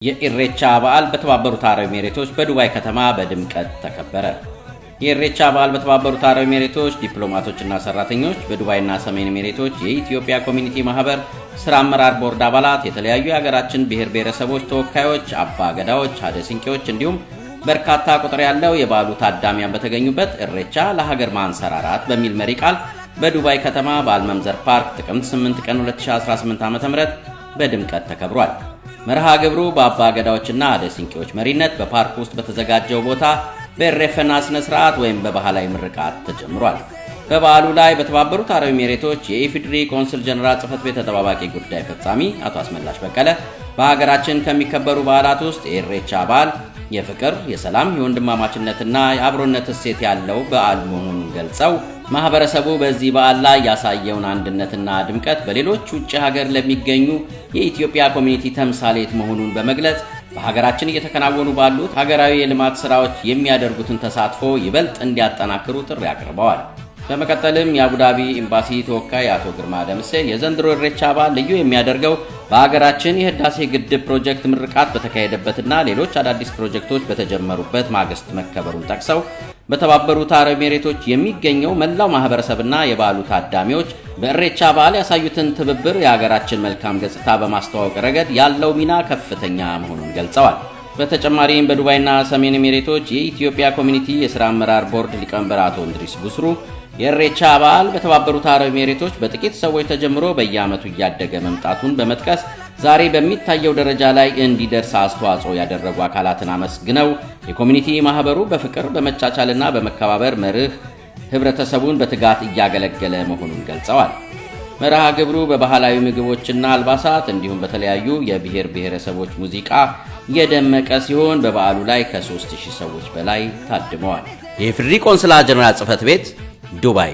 የኢሬቻ በዓል በተባበሩት አረብ ኤሚሬቶች በዱባይ ከተማ በድምቀት ተከበረ። የኢሬቻ በዓል በተባበሩት አረብ ኤሚሬቶች ዲፕሎማቶችና ሰራተኞች፣ በዱባይና ሰሜን ኤሚሬቶች የኢትዮጵያ ኮሚኒቲ ማህበር ስራ አመራር ቦርድ አባላት፣ የተለያዩ የሀገራችን ብሔር ብሔረሰቦች ተወካዮች፣ አባ ገዳዎች፣ ሀደ ሲንቄዎች እንዲሁም በርካታ ቁጥር ያለው የበዓሉ ታዳሚያን በተገኙበት ኢሬቻ ለሀገር ማንሰራራት በሚል መሪ ቃል በዱባይ ከተማ በአልመንዘር ፓርክ ጥቅምት 8 ቀን 2018 ዓ.ም በድምቀት ተከብሯል። መርሃ ግብሩ በአባ ገዳዎችና ሀደ ሲንቄዎች መሪነት በፓርክ ውስጥ በተዘጋጀው ቦታ በኢሬፈና ስነ ስርዓት ወይም በባህላዊ ምርቃት ተጀምሯል። በበዓሉ ላይ በተባበሩት አረብ ኤሚሬቶች የኢፌዴሪ ኮንስል ጀነራል ጽህፈት ቤት ተጠባባቂ ጉዳይ ፈጻሚ አቶ አስመላሽ በቀለ በሀገራችን ከሚከበሩ በዓላት ውስጥ የኢሬቻ በዓል የፍቅር፣ የሰላም፣ የወንድማማችነትና የአብሮነት እሴት ያለው በዓል መሆኑን ገልጸው ማህበረሰቡ በዚህ በዓል ላይ ያሳየውን አንድነትና ድምቀት በሌሎች ውጭ ሀገር ለሚገኙ የኢትዮጵያ ኮሚኒቲ ተምሳሌት መሆኑን በመግለጽ በሀገራችን እየተከናወኑ ባሉት ሀገራዊ የልማት ስራዎች የሚያደርጉትን ተሳትፎ ይበልጥ እንዲያጠናክሩ ጥሪ አቅርበዋል። በመቀጠልም የአቡዳቢ ኤምባሲ ተወካይ አቶ ግርማ ደምሴ የዘንድሮ ኢሬቻ በዓል ልዩ የሚያደርገው በሀገራችን የህዳሴ ግድብ ፕሮጀክት ምርቃት በተካሄደበትና ሌሎች አዳዲስ ፕሮጀክቶች በተጀመሩበት ማግስት መከበሩን ጠቅሰው በተባበሩት አረብ ኤሚሬቶች የሚገኘው መላው ማህበረሰብና የበዓሉ ታዳሚዎች በኢሬቻ በዓል ያሳዩትን ትብብር የሀገራችን መልካም ገጽታ በማስተዋወቅ ረገድ ያለው ሚና ከፍተኛ መሆኑን ገልጸዋል። በተጨማሪም በዱባይና ሰሜን ኤሚሬቶች የኢትዮጵያ ኮሚኒቲ የሥራ አመራር ቦርድ ሊቀመንበር አቶ እንድሪስ ቡስሩ የኢሬቻ በዓል በተባበሩት አረብ ኤሚሬቶች በጥቂት ሰዎች ተጀምሮ በየዓመቱ እያደገ መምጣቱን በመጥቀስ ዛሬ በሚታየው ደረጃ ላይ እንዲደርስ አስተዋጽኦ ያደረጉ አካላትን አመስግነው የኮሚኒቲ ማህበሩ በፍቅር በመቻቻልና በመከባበር መርህ ህብረተሰቡን በትጋት እያገለገለ መሆኑን ገልጸዋል። መርሃ ግብሩ በባህላዊ ምግቦችና አልባሳት እንዲሁም በተለያዩ የብሔር ብሔረሰቦች ሙዚቃ የደመቀ ሲሆን በበዓሉ ላይ ከ3000 ሰዎች በላይ ታድመዋል። የኢፌዴሪ ቆንስላ ጀነራል ጽህፈት ቤት ዱባይ